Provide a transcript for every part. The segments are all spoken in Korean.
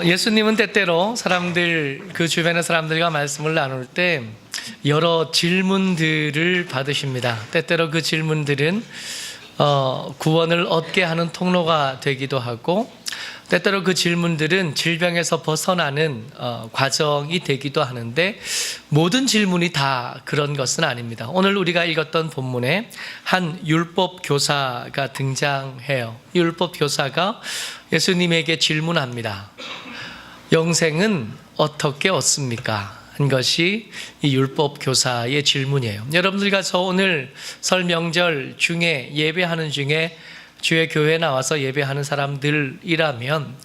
예수님은 때때로 그 주변의 사람들과 말씀을 나눌 때 여러 질문들을 받으십니다. 때때로 그 질문들은 구원을 얻게 하는 통로가 되기도 하고, 때때로 그 질문들은 질병에서 벗어나는 과정이 되기도 하는데, 모든 질문이 다 그런 것은 아닙니다. 오늘 우리가 읽었던 본문에 한 율법 교사가 등장해요. 율법 교사가 예수님에게 질문합니다. 영생은 어떻게 얻습니까? 한 것이 이 율법 교사의 질문이에요. 여러분들과 저 오늘 설 명절 중에 예배하는 중에 주의 교회에 나와서 예배하는 사람들이라면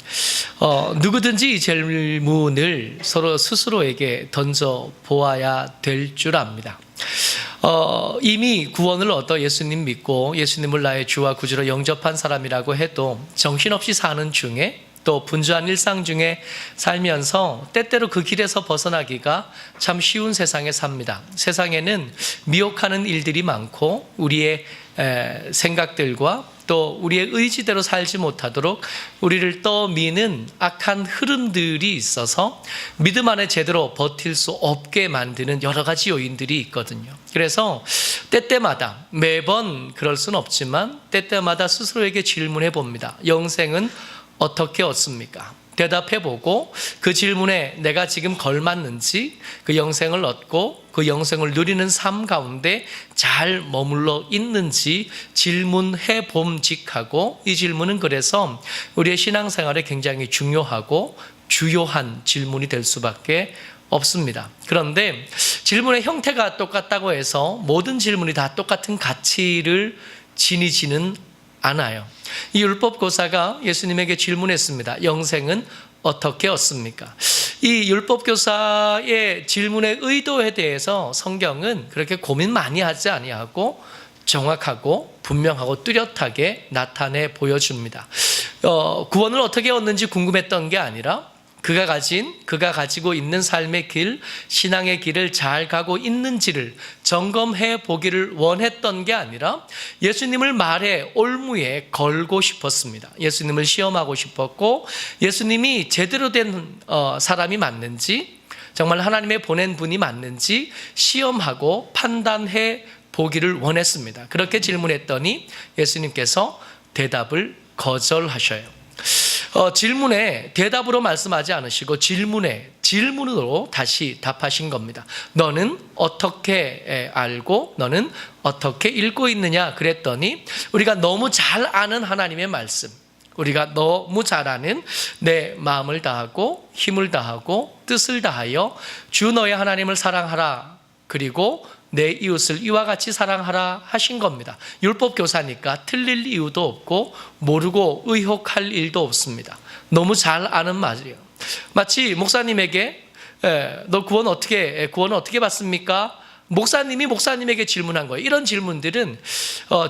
누구든지 이 질문을 서로 스스로에게 던져 보아야 될 줄 압니다. 이미 구원을 얻어 예수님 믿고 예수님을 나의 주와 구주로 영접한 사람이라고 해도 정신없이 사는 중에, 또 분주한 일상 중에 살면서 때때로 그 길에서 벗어나기가 참 쉬운 세상에 삽니다. 세상에는 미혹하는 일들이 많고, 우리의 생각들과 또 우리의 의지대로 살지 못하도록 우리를 떠미는 악한 흐름들이 있어서 믿음 안에 제대로 버틸 수 없게 만드는 여러 가지 요인들이 있거든요. 그래서 때때마다, 매번 그럴 수는 없지만 때때마다 스스로에게 질문해 봅니다. 영생은 어떻게 얻습니까? 대답해보고 그 질문에 내가 지금 걸맞는지, 그 영생을 얻고 그 영생을 누리는 삶 가운데 잘 머물러 있는지 질문해 봄직하고, 이 질문은 그래서 우리의 신앙생활에 굉장히 중요하고 주요한 질문이 될 수밖에 없습니다. 그런데 질문의 형태가 똑같다고 해서 모든 질문이 다 똑같은 가치를 지니지는 않아요. 이 율법 교사가 예수님에게 질문했습니다. 영생은 어떻게 얻습니까? 이 율법 교사의 질문의 의도에 대해서 성경은 그렇게 고민 많이 하지 아니하고 정확하고 분명하고 뚜렷하게 나타내 보여줍니다. 구원을 어떻게 얻는지 궁금했던 게 아니라 그가 가지고 있는 삶의 길, 신앙의 길을 잘 가고 있는지를 점검해 보기를 원했던 게 아니라 예수님을 말의 올무에 걸고 싶었습니다. 예수님을 시험하고 싶었고, 예수님이 제대로 된 사람이 맞는지, 정말 하나님의 보낸 분이 맞는지 시험하고 판단해 보기를 원했습니다. 그렇게 질문했더니 예수님께서 대답을 거절하셔요. 질문에 대답으로 말씀하지 않으시고 질문으로 다시 답하신 겁니다. 너는 어떻게 알고 너는 어떻게 읽고 있느냐 그랬더니, 우리가 너무 잘 아는 하나님의 말씀, 우리가 너무 잘 아는 내 마음을 다하고 힘을 다하고 뜻을 다하여 주 너의 하나님을 사랑하라, 그리고 내 이웃을 이와 같이 사랑하라 하신 겁니다. 율법 교사니까 틀릴 이유도 없고 모르고 의혹할 일도 없습니다. 너무 잘 아는 말이에요. 마치 목사님에게 너 구원을 어떻게 받습니까? 목사님이 목사님에게 질문한 거예요. 이런 질문들은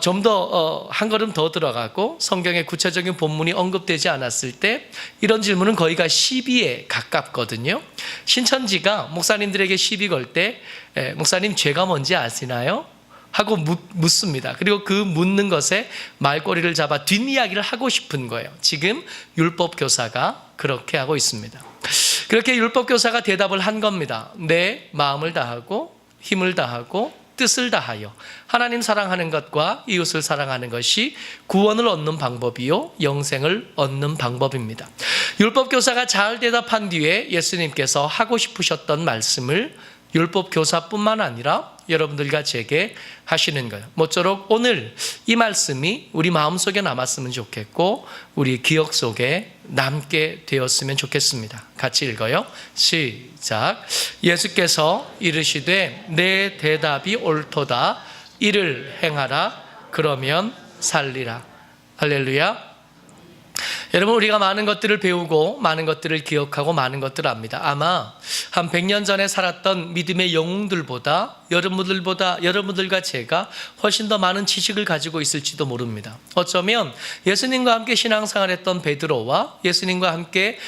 좀 더 한 걸음 더 들어가고 성경의 구체적인 본문이 언급되지 않았을 때 이런 질문은 거의가 시비에 가깝거든요. 신천지가 목사님들에게 시비 걸 때 목사님 죄가 뭔지 아시나요? 하고 묻습니다. 그리고 그 묻는 것에 말꼬리를 잡아 뒷이야기를 하고 싶은 거예요. 지금 율법 교사가 그렇게 하고 있습니다. 그렇게 율법 교사가 대답을 한 겁니다. 내 마음을 다하고 힘을 다하고 뜻을 다하여 하나님 사랑하는 것과 이웃을 사랑하는 것이 구원을 얻는 방법이요 영생을 얻는 방법입니다. 율법 교사가 잘 대답한 뒤에 예수님께서 하고 싶으셨던 말씀을 율법 교사뿐만 아니라 여러분들과 제게 하시는 거예요. 모쪼록 오늘 이 말씀이 우리 마음속에 남았으면 좋겠고 우리 기억 속에 남게 되었으면 좋겠습니다. 같이 읽어요. 시작. 예수께서 이르시되 내 대답이 옳도다. 이를 행하라. 그러면 살리라. 할렐루야. 여러분, 우리가 많은 것들을 배우고 많은 것들을 기억하고 많은 것들을 압니다. 아마 한 100년 전에 살았던 믿음의 영웅들보다 여러분들과 제가 훨씬 더 많은 지식을 가지고 있을지도 모릅니다. 어쩌면 예수님과 함께 신앙생활했던 베드로와 예수님과 함께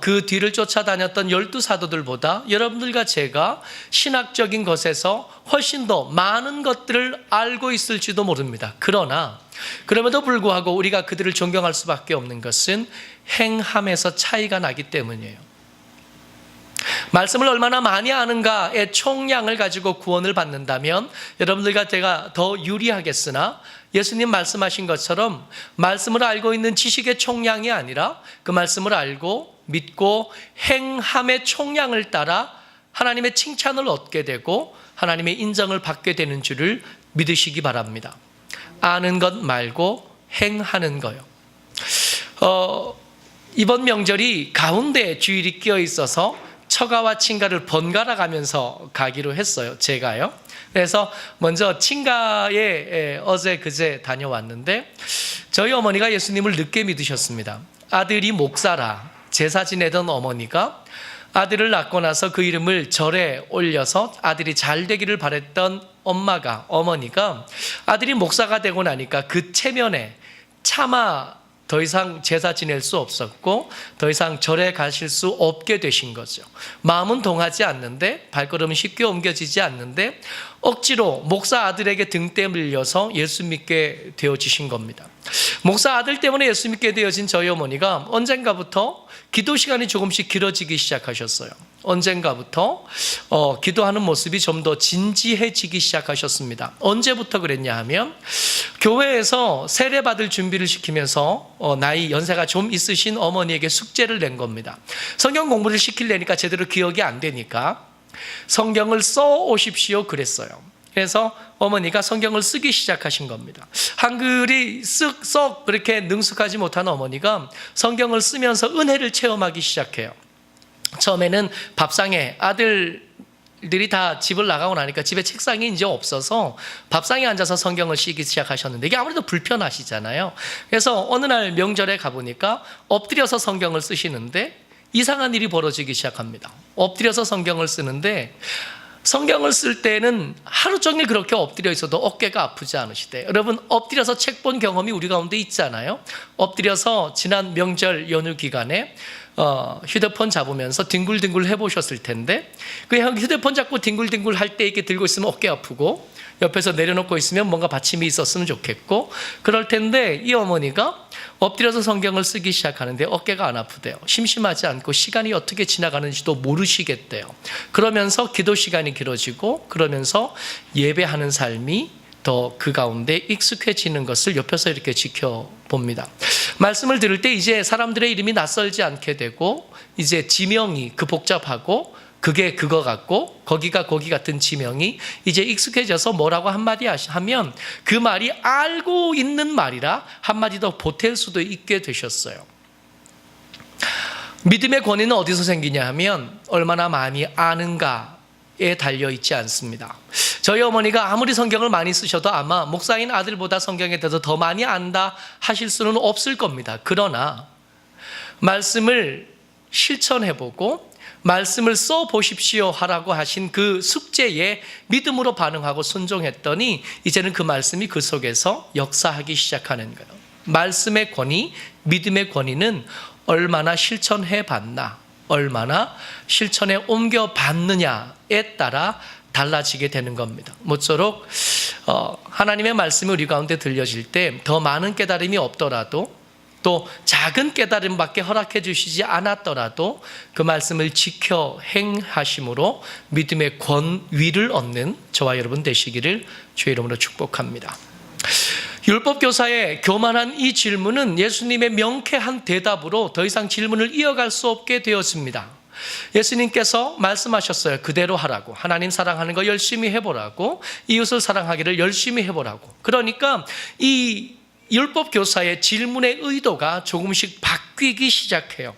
그 뒤를 쫓아다녔던 12사도들보다 여러분들과 제가 신학적인 것에서 훨씬 더 많은 것들을 알고 있을지도 모릅니다. 그러나 그럼에도 불구하고 우리가 그들을 존경할 수밖에 없는 것은 행함에서 차이가 나기 때문이에요. 말씀을 얼마나 많이 아는가의 총량을 가지고 구원을 받는다면 여러분들과 제가 더 유리하겠으나 예수님 말씀하신 것처럼 말씀을 알고 있는 지식의 총량이 아니라 그 말씀을 알고 믿고 행함의 총량을 따라 하나님의 칭찬을 얻게 되고 하나님의 인정을 받게 되는 줄을 믿으시기 바랍니다. 아는 것 말고 행하는 거요. 이번 명절이 가운데 주일이 끼어 있어서 처가와 친가를 번갈아 가면서 가기로 했어요. 제가요. 그래서 먼저 친가에 어제 그제 다녀왔는데 저희 어머니가 예수님을 늦게 믿으셨습니다. 아들이 목사라 제사 지내던 어머니가 아들을 낳고 나서 그 이름을 절에 올려서 아들이 잘 되기를 바랬던 어머니가 아들이 목사가 되고 나니까 그 체면에 차마 더 이상 제사 지낼 수 없었고 더 이상 절에 가실 수 없게 되신 거죠. 마음은 동하지 않는데 발걸음은 쉽게 옮겨지지 않는데 억지로 목사 아들에게 등대 밀려서 예수 믿게 되어지신 겁니다. 목사 아들 때문에 예수 믿게 되어진 저희 어머니가 언젠가부터 기도 시간이 조금씩 길어지기 시작하셨어요. 언젠가부터 기도하는 모습이 좀 더 진지해지기 시작하셨습니다. 언제부터 그랬냐 하면 교회에서 세례받을 준비를 시키면서 나이 연세가 좀 있으신 어머니에게 숙제를 낸 겁니다. 성경 공부를 시키려니까 제대로 기억이 안 되니까 성경을 써 오십시오 그랬어요. 그래서 어머니가 성경을 쓰기 시작하신 겁니다. 한글이 쓱 그렇게 능숙하지 못한 어머니가 성경을 쓰면서 은혜를 체험하기 시작해요. 처음에는 밥상에 아들들이 다 집을 나가고 나니까 집에 책상이 이제 없어서 밥상에 앉아서 성경을 쓰기 시작하셨는데 이게 아무래도 불편하시잖아요. 그래서 어느 날 명절에 가보니까 엎드려서 성경을 쓰시는데 이상한 일이 벌어지기 시작합니다. 엎드려서 성경을 쓰는데 성경을 쓸 때는 하루 종일 그렇게 엎드려 있어도 어깨가 아프지 않으시대. 여러분 엎드려서 책 본 경험이 우리 가운데 있잖아요. 엎드려서 지난 명절 연휴 기간에 휴대폰 잡으면서 뒹굴뒹굴 해보셨을 텐데 그 휴대폰 잡고 뒹굴뒹굴 할 때 이렇게 들고 있으면 어깨 아프고 옆에서 내려놓고 있으면 뭔가 받침이 있었으면 좋겠고 그럴 텐데 이 어머니가 엎드려서 성경을 쓰기 시작하는데 어깨가 안 아프대요. 심심하지 않고 시간이 어떻게 지나가는지도 모르시겠대요. 그러면서 기도 시간이 길어지고 그러면서 예배하는 삶이 더 그 가운데 익숙해지는 것을 옆에서 이렇게 지켜봅니다. 말씀을 들을 때 이제 사람들의 이름이 낯설지 않게 되고 이제 지명이 그 복잡하고 그게 그거 같고 거기가 거기 같은 지명이 이제 익숙해져서 뭐라고 한마디 하면 그 말이 알고 있는 말이라 한마디 더 보탤 수도 있게 되셨어요. 믿음의 권위는 어디서 생기냐 하면 얼마나 많이 아는가에 달려있지 않습니다. 저희 어머니가 아무리 성경을 많이 쓰셔도 아마 목사인 아들보다 성경에 대해서 더 많이 안다 하실 수는 없을 겁니다. 그러나 말씀을 실천해보고 말씀을 써보십시오 하라고 하신 그 숙제에 믿음으로 반응하고 순종했더니 이제는 그 말씀이 그 속에서 역사하기 시작하는 거예요. 말씀의 권위, 믿음의 권위는 얼마나 실천해봤나, 얼마나 실천에 옮겨봤느냐에 따라 달라지게 되는 겁니다. 모쪼록 하나님의 말씀이 우리 가운데 들려질 때 더 많은 깨달음이 없더라도 또 작은 깨달음밖에 허락해 주시지 않았더라도 그 말씀을 지켜 행하심으로 믿음의 권위를 얻는 저와 여러분 되시기를 주의 이름으로 축복합니다. 율법교사의 교만한 이 질문은 예수님의 명쾌한 대답으로 더 이상 질문을 이어갈 수 없게 되었습니다. 예수님께서 말씀하셨어요. 그대로 하라고. 하나님 사랑하는 거 열심히 해보라고. 이웃을 사랑하기를 열심히 해보라고. 그러니까 이 율법교사의 질문의 의도가 조금씩 바뀌기 시작해요.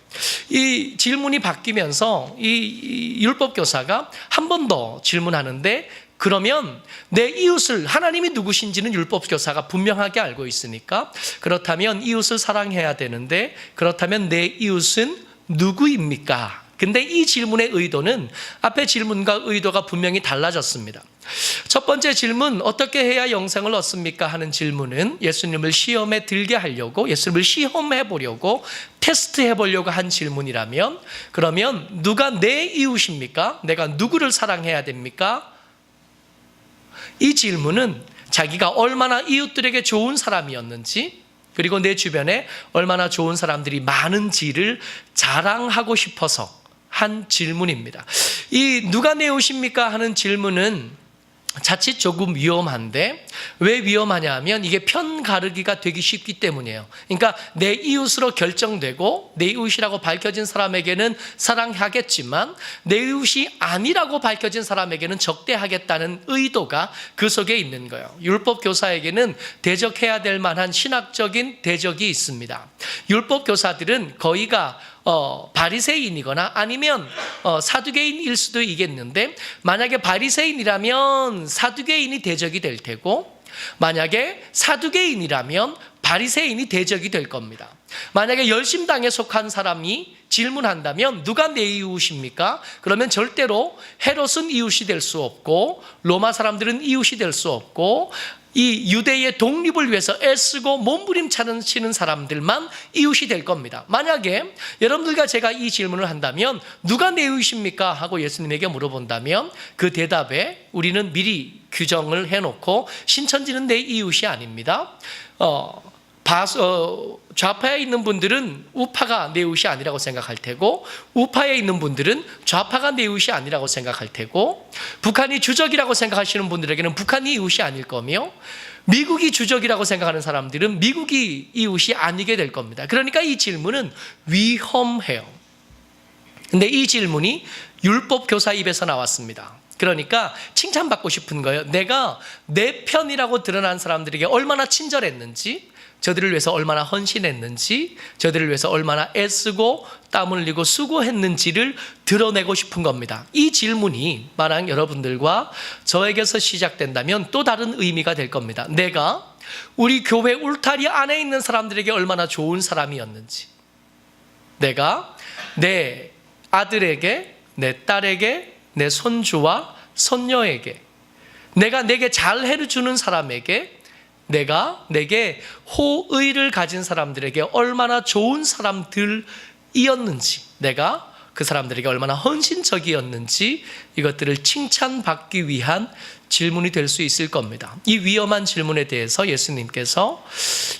이 질문이 바뀌면서 이 율법교사가 한 번 더 질문하는데 그러면 내 이웃을 하나님이 누구신지는 율법교사가 분명하게 알고 있으니까 그렇다면 이웃을 사랑해야 되는데 그렇다면 내 이웃은 누구입니까? 근데 이 질문의 의도는 앞에 질문과 의도가 분명히 달라졌습니다. 첫 번째 질문, 어떻게 해야 영생을 얻습니까? 하는 질문은 예수님을 시험에 들게 하려고, 예수님을 시험해 보려고, 테스트해 보려고 한 질문이라면, 그러면 누가 내 이웃입니까? 내가 누구를 사랑해야 됩니까? 이 질문은 자기가 얼마나 이웃들에게 좋은 사람이었는지, 그리고 내 주변에 얼마나 좋은 사람들이 많은지를 자랑하고 싶어서 한 질문입니다. 이 누가 내 이웃입니까? 하는 질문은 자칫 조금 위험한데, 왜 위험하냐 하면 이게 편가르기가 되기 쉽기 때문이에요. 그러니까 내 이웃으로 결정되고 내 이웃이라고 밝혀진 사람에게는 사랑하겠지만 내 이웃이 아니라고 밝혀진 사람에게는 적대하겠다는 의도가 그 속에 있는 거예요. 율법 교사에게는 대적해야 될 만한 신학적인 대적이 있습니다. 율법 교사들은 거의가 바리새인이거나 아니면 사두개인일 수도 있겠는데, 만약에 바리새인이라면 사두개인이 대적이 될 테고, 만약에 사두개인이라면 바리새인이 대적이 될 겁니다. 만약에 열심당에 속한 사람이 질문한다면 누가 내 이웃입니까? 그러면 절대로 헤롯은 이웃이 될 수 없고, 로마 사람들은 이웃이 될 수 없고, 이 유대의 독립을 위해서 애쓰고 몸부림치는 사람들만 이웃이 될 겁니다. 만약에 여러분들과 제가 이 질문을 한다면 누가 내 이웃입니까? 하고 예수님에게 물어본다면 그 대답에 우리는 미리 규정을 해놓고, 신천지는 내 이웃이 아닙니다. 좌파에 있는 분들은 우파가 내 이웃이 아니라고 생각할 테고, 우파에 있는 분들은 좌파가 내 이웃이 아니라고 생각할 테고, 북한이 주적이라고 생각하시는 분들에게는 북한이 이웃이 아닐 거며, 미국이 주적이라고 생각하는 사람들은 미국이 이웃이 아니게 될 겁니다. 그러니까 이 질문은 위험해요. 근데 이 질문이 율법 교사 입에서 나왔습니다. 그러니까 칭찬받고 싶은 거예요. 내가 내 편이라고 드러난 사람들에게 얼마나 친절했는지, 저들을 위해서 얼마나 헌신했는지, 저들을 위해서 얼마나 애쓰고 땀 흘리고 수고했는지를 드러내고 싶은 겁니다. 이 질문이 만약 여러분들과 저에게서 시작된다면 또 다른 의미가 될 겁니다. 내가 우리 교회 울타리 안에 있는 사람들에게 얼마나 좋은 사람이었는지, 내가 내 아들에게, 내 딸에게, 내 손주와 손녀에게, 내가 내게 잘 해주는 사람에게, 내가 내게 호의를 가진 사람들에게 얼마나 좋은 사람들이었는지, 내가 그 사람들에게 얼마나 헌신적이었는지, 이것들을 칭찬받기 위한 질문이 될 수 있을 겁니다. 이 위험한 질문에 대해서 예수님께서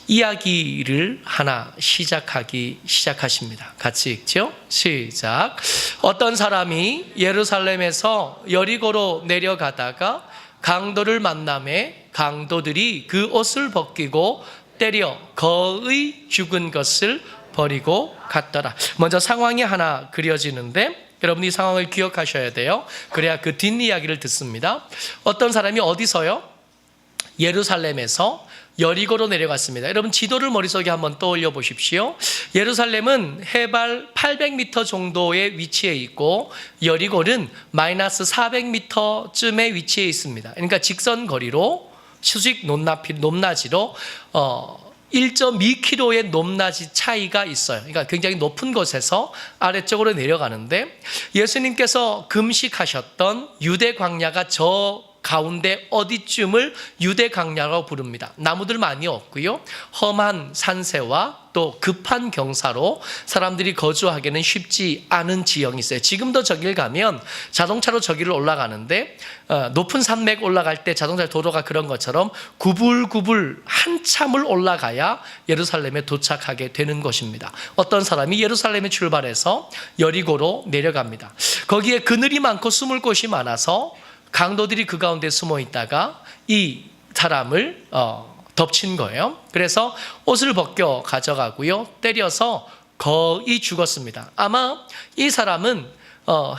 이야기를 하나 시작하십니다. 같이 읽죠? 시작. 어떤 사람이 예루살렘에서 여리고로 내려가다가 강도를 만나매 강도들이 그 옷을 벗기고 때려 거의 죽은 것을 버리고 갔더라. 먼저 상황이 하나 그려지는데 여러분이 이 상황을 기억하셔야 돼요. 그래야 그 뒷이야기를 듣습니다. 어떤 사람이 어디서요? 예루살렘에서 여리고로 내려갔습니다. 여러분 지도를 머릿속에 한번 떠올려 보십시오. 예루살렘은 해발 800m 정도의 위치에 있고 여리고는 마이너스 400m쯤의 위치에 있습니다. 그러니까 직선 거리로 수직 높낮이로 1.2km의 높낮이 차이가 있어요. 그러니까 굉장히 높은 곳에서 아래쪽으로 내려가는데, 예수님께서 금식하셨던 유대 광야가 저 가운데 어디쯤을 유대 광야라고 부릅니다. 나무들 많이 없고요, 험한 산세와 또 급한 경사로 사람들이 거주하기는 쉽지 않은 지형이 있어요. 지금도 저길 가면 자동차로 저기를 올라가는데 높은 산맥 올라갈 때 자동차 도로가 그런 것처럼 구불구불 한참을 올라가야 예루살렘에 도착하게 되는 것입니다. 어떤 사람이 예루살렘에 출발해서 여리고로 내려갑니다. 거기에 그늘이 많고 숨을 곳이 많아서 강도들이 그 가운데 숨어 있다가 이 사람을 덮친 거예요. 그래서 옷을 벗겨 가져가고요, 때려서 거의 죽었습니다. 아마 이 사람은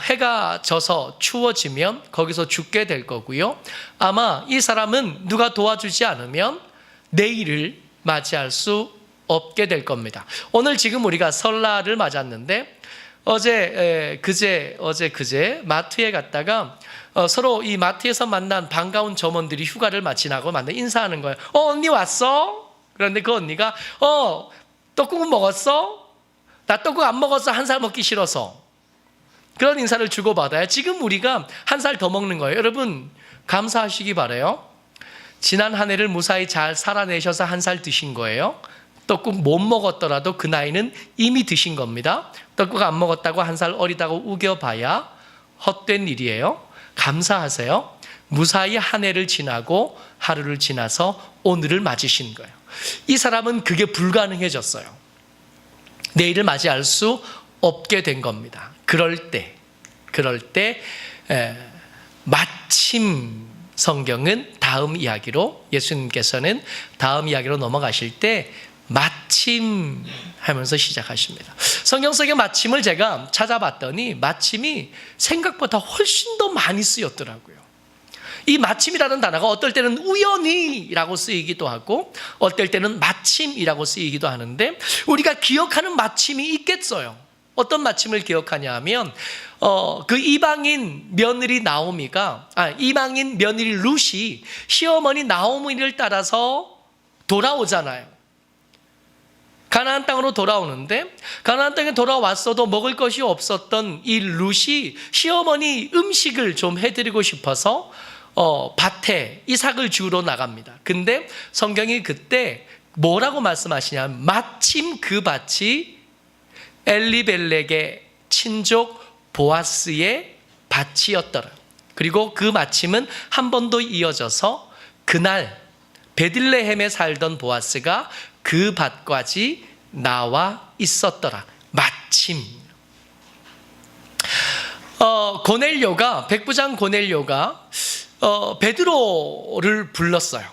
해가 져서 추워지면 거기서 죽게 될 거고요, 아마 이 사람은 누가 도와주지 않으면 내일을 맞이할 수 없게 될 겁니다. 오늘 지금 우리가 설날을 맞았는데 어제 그제 마트에 갔다가 서로 이 마트에서 만난 반가운 점원들이 휴가를 마치나고 만나 인사하는 거예요. 언니 왔어? 그런데 그 언니가 떡국은 먹었어? 나 떡국 안 먹었어. 한 살 먹기 싫어서. 그런 인사를 주고받아야 지금 우리가 한 살 더 먹는 거예요. 여러분 감사하시기 바라요. 지난 한 해를 무사히 잘 살아내셔서 한 살 드신 거예요. 떡국 못 먹었더라도 그 나이는 이미 드신 겁니다. 떡국 안 먹었다고 한 살 어리다고 우겨봐야 헛된 일이에요. 감사하세요. 무사히 한 해를 지나고 하루를 지나서 오늘을 맞으신 거예요. 이 사람은 그게 불가능해졌어요. 내일을 맞이할 수 없게 된 겁니다. 그럴 때 마침 성경은 다음 이야기로, 예수님께서는 다음 이야기로 넘어가실 때 마침 하면서 시작하십니다. 성경 속의 마침을 제가 찾아봤더니 마침이 생각보다 훨씬 더 많이 쓰였더라고요. 이 마침이라는 단어가 어떨 때는 우연히라고 쓰이기도 하고 어떨 때는 마침이라고 쓰이기도 하는데, 우리가 기억하는 마침이 있겠어요. 어떤 마침을 기억하냐 하면 그 이방인 며느리 룻이 시어머니 나오미를 따라서 돌아오잖아요. 가나안 땅으로 돌아오는데, 가나안 땅에 돌아왔어도 먹을 것이 없었던 이 룻이 시어머니 음식을 좀 해드리고 싶어서 밭에 이삭을 주우러 나갑니다. 근데 성경이 그때 뭐라고 말씀하시냐면 마침 그 밭이 엘리벨렉의 친족 보아스의 밭이었더라. 그리고 그 마침은 한 번 더 이어져서 그날 베들레헴에 살던 보아스가 그 밭까지 나와 있었더라. 마침. 고넬료가, 백부장 고넬료가 베드로를 불렀어요.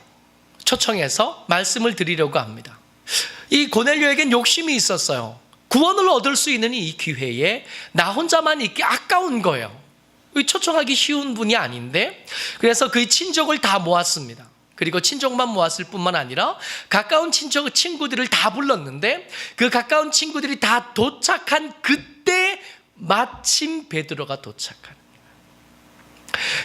초청해서 말씀을 드리려고 합니다. 이 고넬료에겐 욕심이 있었어요. 구원을 얻을 수 있는 이 기회에 나 혼자만 있기 아까운 거예요. 초청하기 쉬운 분이 아닌데, 그래서 그의 친족을 다 모았습니다. 그리고 친족만 모았을 뿐만 아니라 가까운 친구들을 다 불렀는데, 그 가까운 친구들이 다 도착한 그때 마침 베드로가 도착한.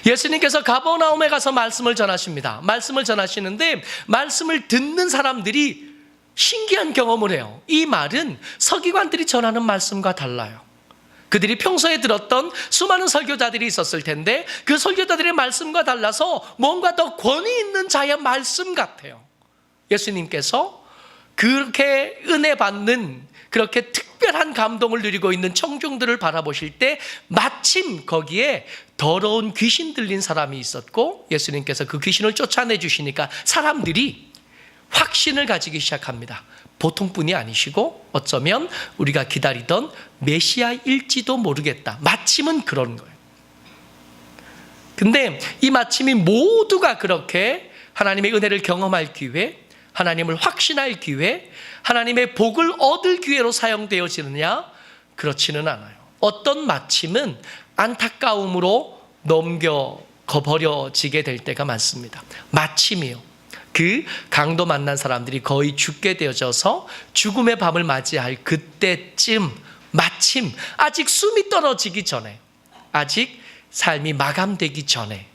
예수님께서 가버나움에 가서 말씀을 전하십니다. 말씀을 전하시는데 말씀을 듣는 사람들이 신기한 경험을 해요. 이 말은 서기관들이 전하는 말씀과 달라요. 그들이 평소에 들었던 수많은 설교자들이 있었을 텐데 그 설교자들의 말씀과 달라서 뭔가 더 권위 있는 자의 말씀 같아요. 예수님께서 그렇게 은혜 받는, 그렇게 특별한 감동을 누리고 있는 청중들을 바라보실 때 마침 거기에 더러운 귀신 들린 사람이 있었고, 예수님께서 그 귀신을 쫓아내 주시니까 사람들이 확신을 가지기 시작합니다. 보통뿐이 아니시고 어쩌면 우리가 기다리던 메시아일지도 모르겠다. 마침은 그런 거예요. 근데 이 마침이 모두가 그렇게 하나님의 은혜를 경험할 기회, 하나님을 확신할 기회, 하나님의 복을 얻을 기회로 사용되어지느냐? 그렇지는 않아요. 어떤 마침은 안타까움으로 넘겨버려지게 될 때가 많습니다. 마침이요. 그 강도 만난 사람들이 거의 죽게 되어져서 죽음의 밤을 맞이할 그때쯤, 마침 아직 숨이 떨어지기 전에, 아직 삶이 마감되기 전에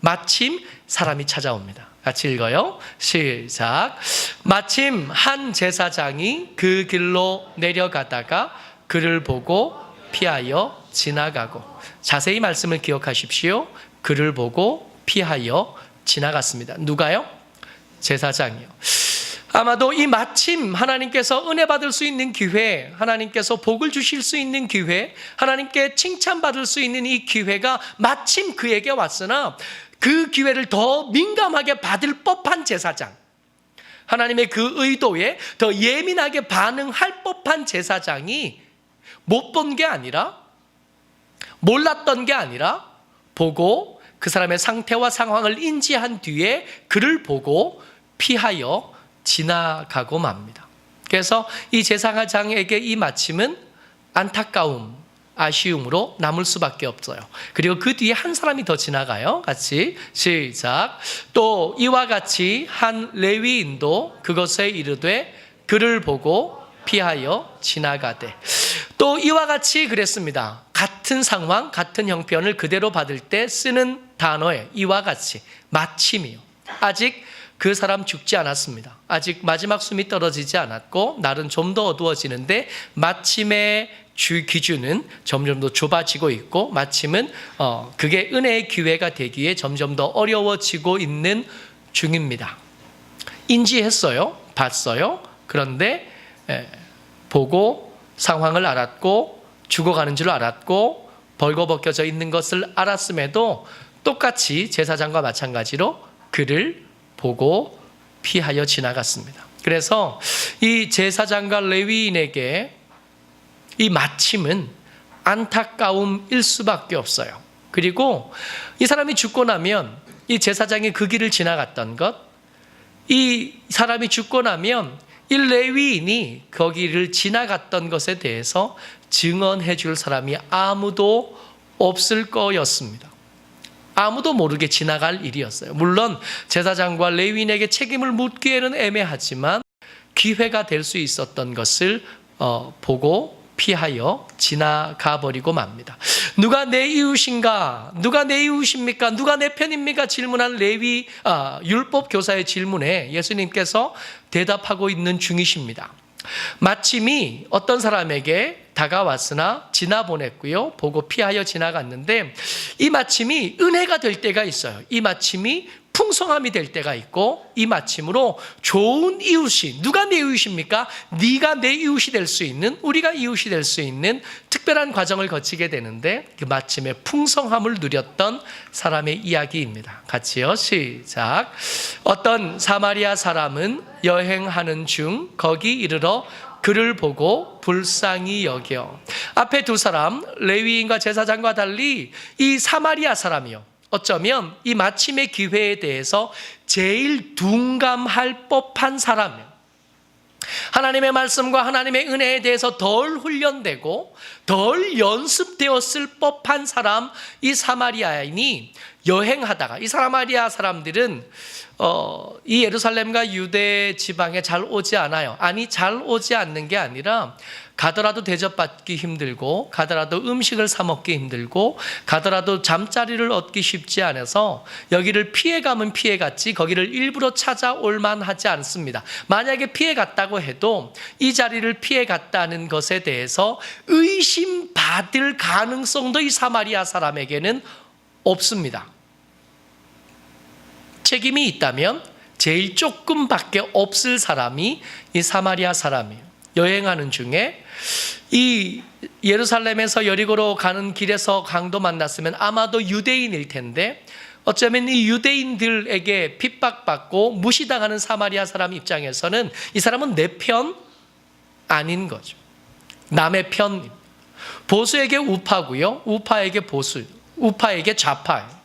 마침 사람이 찾아옵니다. 같이 읽어요. 시작. 마침 한 제사장이 그 길로 내려가다가 그를 보고 피하여 지나가고. 자세히 말씀을 기억하십시오. 그를 보고 피하여 지나갔습니다. 누가요? 제사장이요. 아마도 이 마침 하나님께서 은혜 받을 수 있는 기회, 하나님께서 복을 주실 수 있는 기회, 하나님께 칭찬받을 수 있는 이 기회가 마침 그에게 왔으나 그 기회를 더 민감하게 받을 법한 제사장, 하나님의 그 의도에 더 예민하게 반응할 법한 제사장이 못 본 게 아니라, 몰랐던 게 아니라 보고 그 사람의 상태와 상황을 인지한 뒤에 그를 보고 피하여 지나가고 맙니다. 그래서 이 제사장에게 이 마침은 안타까움, 아쉬움으로 남을 수밖에 없어요. 그리고 그 뒤에 한 사람이 더 지나가요. 같이 시작. 또 이와 같이 한 레위인도 그것에 이르되 그를 보고 피하여 지나가되. 또 이와 같이 그랬습니다. 같은 상황, 같은 형편을 그대로 받을 때 쓰는 단어에 이와 같이, 마침이요. 아직 그 사람 죽지 않았습니다. 아직 마지막 숨이 떨어지지 않았고 날은 좀 더 어두워지는데 마침에 기준은 점점 더 좁아지고 있고 마침은 그게 은혜의 기회가 되기에 점점 더 어려워지고 있는 중입니다. 인지했어요. 봤어요. 그런데 보고 상황을 알았고 죽어가는 줄 알았고 벌거벗겨져 있는 것을 알았음에도 똑같이 제사장과 마찬가지로 그를 보고 피하여 지나갔습니다. 그래서 이 제사장과 레위인에게 이 마침은 안타까움일 수밖에 없어요. 그리고 이 사람이 죽고 나면 이 제사장이 그 길을 지나갔던 것, 이 사람이 죽고 나면 이 레위인이 거기를 지나갔던 것에 대해서 증언해 줄 사람이 아무도 없을 거였습니다. 아무도 모르게 지나갈 일이었어요. 물론 제사장과 레위인에게 책임을 묻기에는 애매하지만 기회가 될 수 있었던 것을 보고 피하여 지나가 버리고 맙니다. 누가 내 이웃인가? 누가 내 이웃입니까? 누가 내 편입니까? 질문한 율법 교사의 질문에 예수님께서 대답하고 있는 중이십니다. 마침이 어떤 사람에게 다가왔으나 지나보냈고요. 보고 피하여 지나갔는데 이 마침이 은혜가 될 때가 있어요. 이 마침이 풍성함이 될 때가 있고 이 마침으로 좋은 이웃이 누가 내 이웃입니까? 네가 내 이웃이 될 수 있는 우리가 이웃이 될 수 있는 특별한 과정을 거치게 되는데 그 마침의 풍성함을 누렸던 사람의 이야기입니다. 같이요. 시작. 어떤 사마리아 사람은 여행하는 중 거기 이르러 그를 보고 불쌍히 여겨. 앞에 두 사람 레위인과 제사장과 달리 이 사마리아 사람이요. 어쩌면 이 마침의 기회에 대해서 제일 둔감할 법한 사람이에요. 하나님의 말씀과 하나님의 은혜에 대해서 덜 훈련되고 덜 연습되었을 법한 사람 이 사마리아인이 여행하다가 이 사마리아 사람들은 이 예루살렘과 유대 지방에 잘 오지 않아요. 아니 잘 오지 않는 게 아니라 가더라도 대접받기 힘들고 가더라도 음식을 사 먹기 힘들고 가더라도 잠자리를 얻기 쉽지 않아서 여기를 피해가면 피해갔지 거기를 일부러 찾아올 만하지 않습니다. 만약에 피해갔다고 해도 이 자리를 피해갔다는 것에 대해서 의심받을 가능성도 이 사마리아 사람에게는 없습니다. 책임이 있다면 제일 조금밖에 없을 사람이 이 사마리아 사람이에요. 여행하는 중에 이 예루살렘에서 여리고로 가는 길에서 강도 만났으면 아마도 유대인일 텐데 어쩌면 이 유대인들에게 핍박받고 무시당하는 사마리아 사람 입장에서는 이 사람은 내 편 아닌 거죠. 남의 편. 보수에게 우파고요. 우파에게 보수. 우파에게 좌파예요.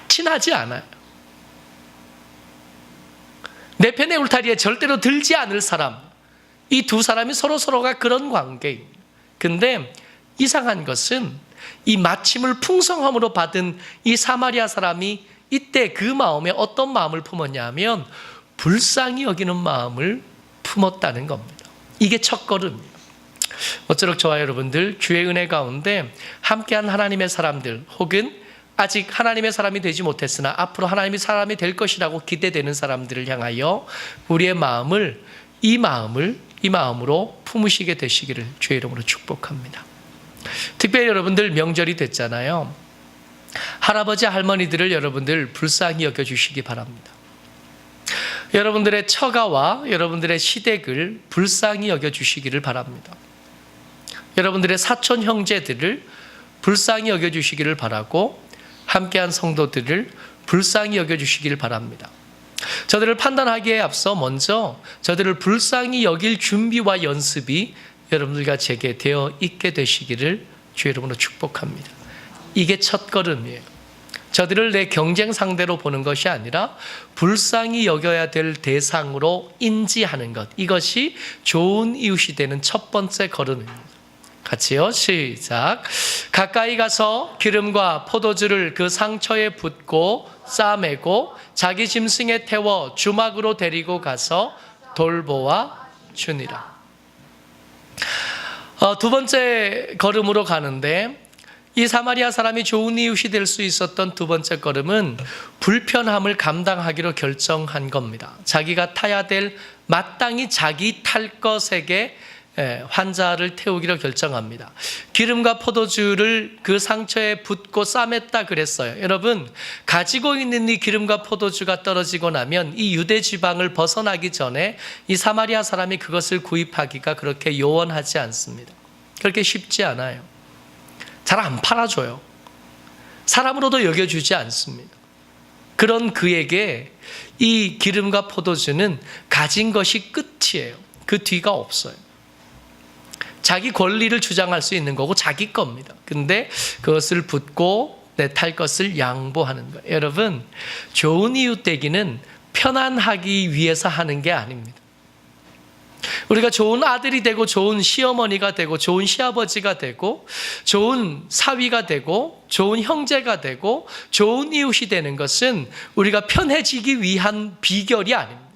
친하지 않아요. 내 편의 울타리에 절대로 들지 않을 사람. 이 두 사람이 서로가 그런 관계입니다. 근데 이상한 것은 이 마침을 풍성함으로 받은 이 사마리아 사람이 이때 그 마음에 어떤 마음을 품었냐면 불쌍히 여기는 마음을 품었다는 겁니다. 이게 첫걸음이에요. 어쩌록 저와 여러분들 주의 은혜 가운데 함께한 하나님의 사람들 혹은 아직 하나님의 사람이 되지 못했으나 앞으로 하나님의 사람이 될 것이라고 기대되는 사람들을 향하여 우리의 마음을 이 마음으로 품으시게 되시기를 주의 이름으로 축복합니다. 특별히 여러분들 명절이 됐잖아요. 할아버지 할머니들을 여러분들 불쌍히 여겨주시기 바랍니다. 여러분들의 처가와 여러분들의 시댁을 불쌍히 여겨주시기를 바랍니다. 여러분들의 사촌 형제들을 불쌍히 여겨주시기를 바라고 함께한 성도들을 불쌍히 여겨주시기를 바랍니다. 저들을 판단하기에 앞서 먼저 저들을 불쌍히 여길 준비와 연습이 여러분들과 제게 되어 있게 되시기를 주의 이름으로 축복합니다. 이게 첫걸음이에요. 저들을 내 경쟁 상대로 보는 것이 아니라 불쌍히 여겨야 될 대상으로 인지하는 것. 이것이 좋은 이웃이 되는 첫 번째 걸음입니다. 같이요. 시작. 가까이 가서 기름과 포도주를 그 상처에 붓고 싸매고 자기 짐승에 태워 주막으로 데리고 가서 돌보아 주니라. 두 번째 걸음으로 가는데 이 사마리아 사람이 좋은 이웃이 될 수 있었던 두 번째 걸음은 불편함을 감당하기로 결정한 겁니다. 자기가 타야 될, 마땅히 자기 탈 것에게 환자를 태우기로 결정합니다. 기름과 포도주를 그 상처에 붓고 싸맸다 그랬어요. 여러분, 가지고 있는 이 기름과 포도주가 떨어지고 나면 이 유대 지방을 벗어나기 전에 이 사마리아 사람이 그것을 구입하기가 그렇게 요원하지 않습니다. 그렇게 쉽지 않아요. 잘 안 팔아줘요. 사람으로도 여겨주지 않습니다. 그런 그에게 이 기름과 포도주는 가진 것이 끝이에요. 그 뒤가 없어요. 자기 권리를 주장할 수 있는 거고 자기 겁니다. 근데 그것을 붓고 내 탈 것을 양보하는 거예요. 여러분, 좋은 이웃 되기는 편안하기 위해서 하는 게 아닙니다. 우리가 좋은 아들이 되고 좋은 시어머니가 되고 좋은 시아버지가 되고 좋은 사위가 되고 좋은 형제가 되고 좋은 이웃이 되는 것은 우리가 편해지기 위한 비결이 아닙니다.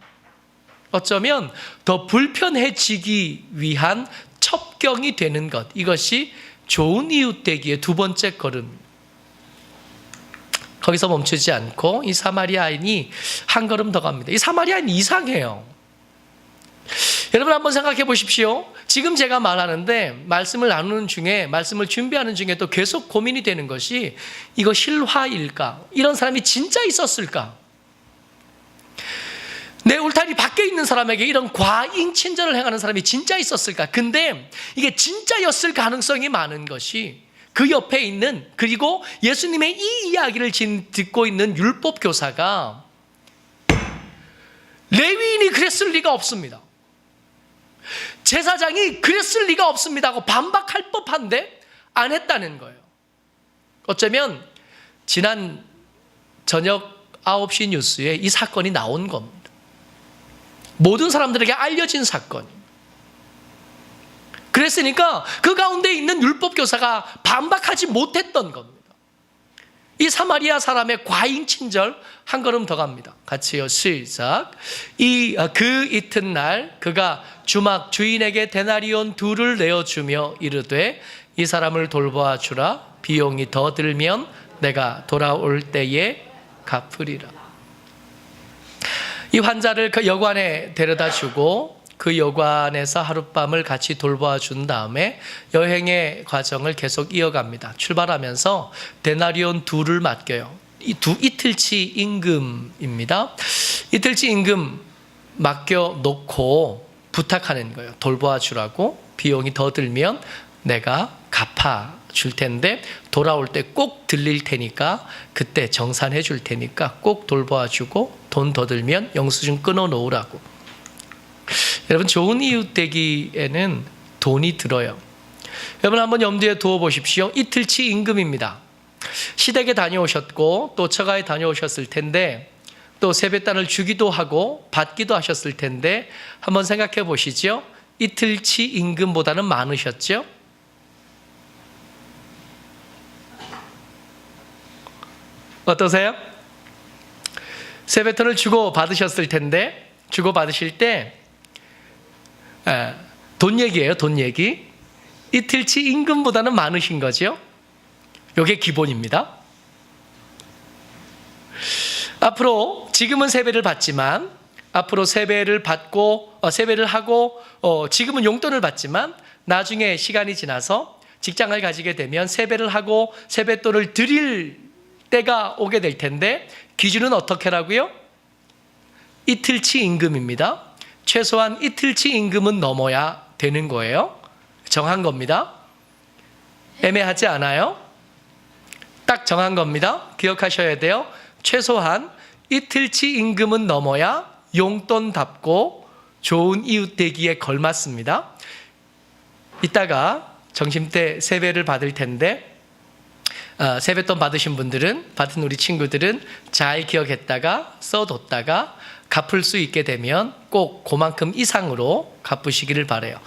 어쩌면 더 불편해지기 위한 첩경이 되는 것, 이것이 좋은 이웃 되기의 두 번째 걸음입니다. 거기서 멈추지 않고 이 사마리아인이 한 걸음 더 갑니다. 이 사마리아인 이상해요. 여러분 한번 생각해 보십시오. 지금 제가 말하는데 말씀을 나누는 중에, 말씀을 준비하는 중에 또 계속 고민이 되는 것이 이거 실화일까? 이런 사람이 진짜 있었을까? 내 울타리 밖에 있는 사람에게 이런 과잉 친절을 행하는 사람이 진짜 있었을까? 근데 이게 진짜였을 가능성이 많은 것이 그 옆에 있는, 그리고 예수님의 이 이야기를 듣고 있는 율법 교사가 레위인이 그랬을 리가 없습니다. 제사장이 그랬을 리가 없습니다 하고 반박할 법한데 안 했다는 거예요. 어쩌면 지난 저녁 9시 뉴스에 이 사건이 나온 겁니다. 모든 사람들에게 알려진 사건입니다. 그랬으니까 그 가운데 있는 율법 교사가 반박하지 못했던 겁니다. 이 사마리아 사람의 과잉 친절 한 걸음 더 갑니다. 같이요, 시작. 그 이튿날 그가 주인에게 데나리온 2를 내어주며 이르되 이 사람을 돌보아 주라. 비용이 더 들면 내가 돌아올 때에 갚으리라. 이 환자를 그 여관에 데려다 주고 그 여관에서 하룻밤을 같이 돌보아 준 다음에 여행의 과정을 계속 이어갑니다. 출발하면서 데나리온 2를 맡겨요. 이틀치 임금입니다. 이틀치 임금 맡겨놓고 부탁하는 거예요. 돌보아 주라고. 비용이 더 들면 내가 갚아 줄 텐데 돌아올 때 꼭 들릴 테니까 그때 정산해 줄 테니까 꼭 돌보아 주고 돈 더 들면 영수증 끊어 놓으라고. 여러분, 좋은 이웃 되기에는 돈이 들어요. 여러분 한번 염두에 두어 보십시오. 이틀치 임금입니다. 시댁에 다녀오셨고 또 처가에 다녀오셨을 텐데 또 세뱃단을 주기도 하고 받기도 하셨을 텐데 한번 생각해 보시죠. 이틀치 임금보다는 많으셨죠? 어떠세요? 세뱃돈을 주고 받으셨을 텐데, 주고 받으실 때 돈 얘기예요. 돈 얘기. 이틀치 임금보다는 많으신 거죠. 이게 기본입니다. 앞으로 지금은 세배를 받지만 앞으로 세배를 받고 세배를 하고 지금은 용돈을 받지만 나중에 시간이 지나서 직장을 가지게 되면 세배를 하고 세뱃돈을 드릴 때가 오게 될 텐데 기준은 어떻게라고요? 이틀치 임금입니다. 최소한 이틀치 임금은 넘어야 되는 거예요. 정한 겁니다. 애매하지 않아요? 딱 정한 겁니다. 기억하셔야 돼요. 최소한 이틀치 임금은 넘어야 용돈답고 좋은 이웃 되기에 걸맞습니다. 이따가 점심때 세배를 받을 텐데 세뱃돈 받으신 분들은, 받은 우리 친구들은 잘 기억했다가 써뒀다가 갚을 수 있게 되면 꼭 그만큼 이상으로 갚으시기를 바라요.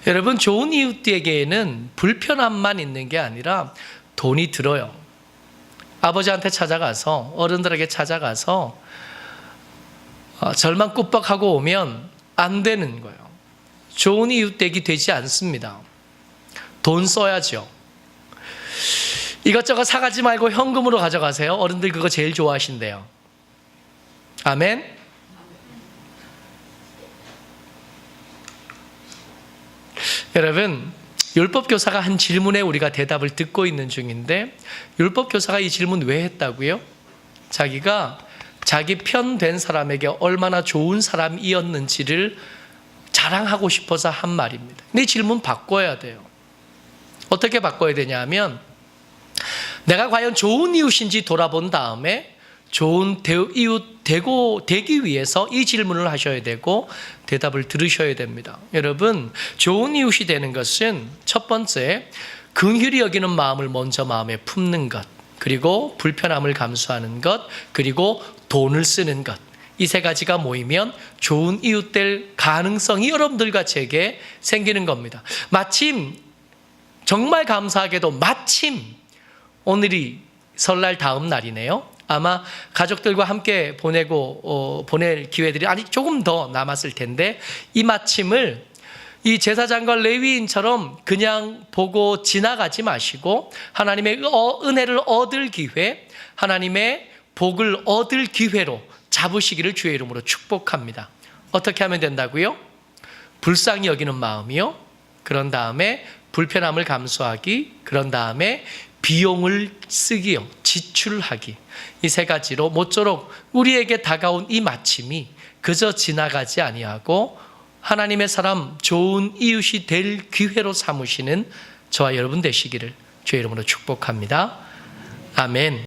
여러분, 좋은 이웃에게는 불편함만 있는 게 아니라 돈이 들어요. 아버지한테 찾아가서, 어른들에게 찾아가서 절만 꾸벅하고 오면 안 되는 거예요. 좋은 이웃 되기 되지 않습니다. 돈 써야죠. 이것저것 사가지 말고 현금으로 가져가세요. 어른들 그거 제일 좋아하신대요. 아멘. 여러분, 율법교사가 한 질문에 우리가 대답을 듣고 있는 중인데, 율법교사가 이 질문 왜 했다고요? 자기가 자기 편 된 사람에게 얼마나 좋은 사람이었는지를 자랑하고 싶어서 한 말입니다. 근데 이 질문 바꿔야 돼요. 어떻게 바꿔야 되냐 면, 내가 과연 좋은 이웃인지 돌아본 다음에 좋은 이웃 되기 위해서 이 질문을 하셔야 되고 대답을 들으셔야 됩니다. 여러분, 좋은 이웃이 되는 것은 첫 번째, 긍휼히 여기는 마음을 먼저 마음에 품는 것, 그리고 불편함을 감수하는 것, 그리고 돈을 쓰는 것. 이 세 가지가 모이면 좋은 이웃 될 가능성이 여러분들과 제게 생기는 겁니다. 마침, 정말 감사하게도 마침 오늘이 설날 다음 날이네요. 아마 가족들과 함께 보낼 기회들이 조금 더 남았을 텐데, 이 마침을 이 제사장과 레위인처럼 그냥 보고 지나가지 마시고 하나님의 은혜를 얻을 기회, 하나님의 복을 얻을 기회로 잡으시기를 주의 이름으로 축복합니다. 어떻게 하면 된다고요? 불쌍히 여기는 마음이요, 그런 다음에 불편함을 감수하기, 그런 다음에 비용을 쓰기요, 지출하기. 이 세 가지로 모쪼록 우리에게 다가온 이 마침이 그저 지나가지 아니하고 하나님의 사람, 좋은 이웃이 될 기회로 삼으시는 저와 여러분 되시기를 주의 이름으로 축복합니다. 아멘.